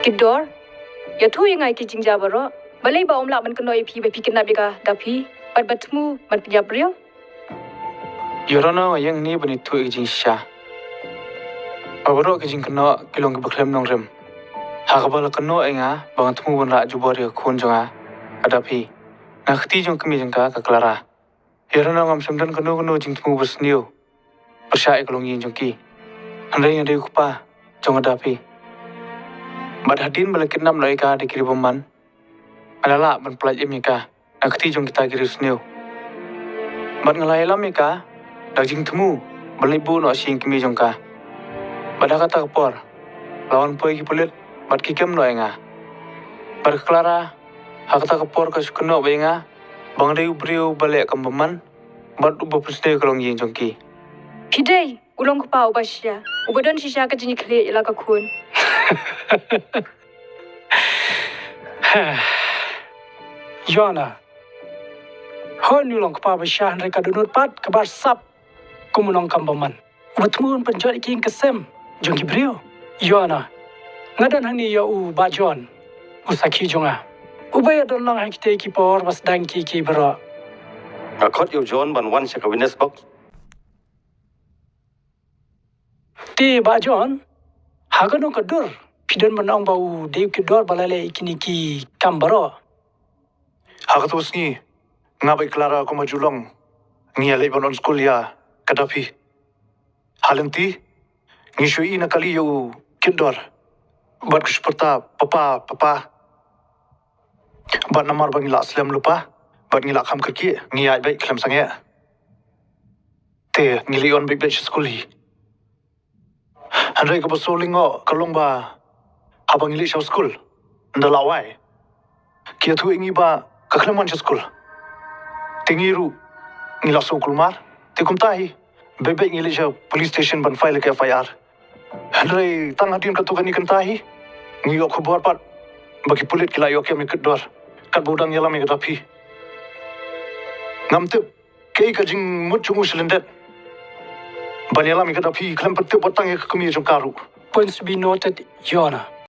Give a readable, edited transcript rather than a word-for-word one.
Kidor, ya tu yang ai kijing jabaro. Balai ba omla man keno ipi ba pikin nabika dapi. Bat batmu man pijabrio. Yorona yang ni bani tu kijing sha. Abaro kijing keno kilong ke baklem nong rem. Hakabala keno enga bang tmu ban ra jubor ya khun jonga adapi. Nakhti jong kemi jengka ka Clara. Yorona ngam samdan keno jing tmu basniu. Bersha iklong yin jongki. Andai yang dia kupa jong adapi. Bad hadin bala kidnap noi ka de kiri boman. Alala ban pelaj emika. Nakhti jong kita kiri sniu. Bad ngalai lamika dagjing temu belibu no sing kemi jongka. Bad kata kapor lawan poi ki pulit bad kikem no enga. Bad Clara hakata kapor ka sukno benga bang reu breu balik kambaman bad uba presde kalong yin jongki. Pidai, ulong kupa ubasya. Ubadon shisha ka jini kle ila ka kun. Yana, hon ulong kapa besya mereka dunut pat kabar sap kumunong kambaman. Ubetmun penjat iking kesem jongki brio. Yana, ngadan hani ya u bajon usaki jonga. Ubaya don lang hakite ki por bas dangki ki bro. Akot you John ban wan sa witness box. Ti bajon hagano kadur pidan manong bau dew kidor balale ikini ki kambaro. Hakatus ni ngabai Clara ko majulong ngi alay ban on school ya kadapi. Halenti ngi shui na kali yo kidor. Bad kushperta papa. Bad namar bang ila aslam lupa. Bad ngila kham kerki ngi ay bai klam sangya. Te ngi lion bai bai school hi. Andai ko basolingo kalong ba habang ili siya school. Ndalaway. Kia tu ingi ba kakleman siya school. Tingiru ngila so kulmar. Tikumtahi. Bebe ngili siya police station ban file ke FIR. Andai tang hatin katukan ni kantahi. Ngiyo ko buat pat. Bagi pulit kila yo kami kedor. Kat budang yalam yang katapi. Ngam tip. Kei kajing mut chungu selendet. Banyalam yang katapi. Klem petip batang yang kami jom karu. Points to be noted, Yana.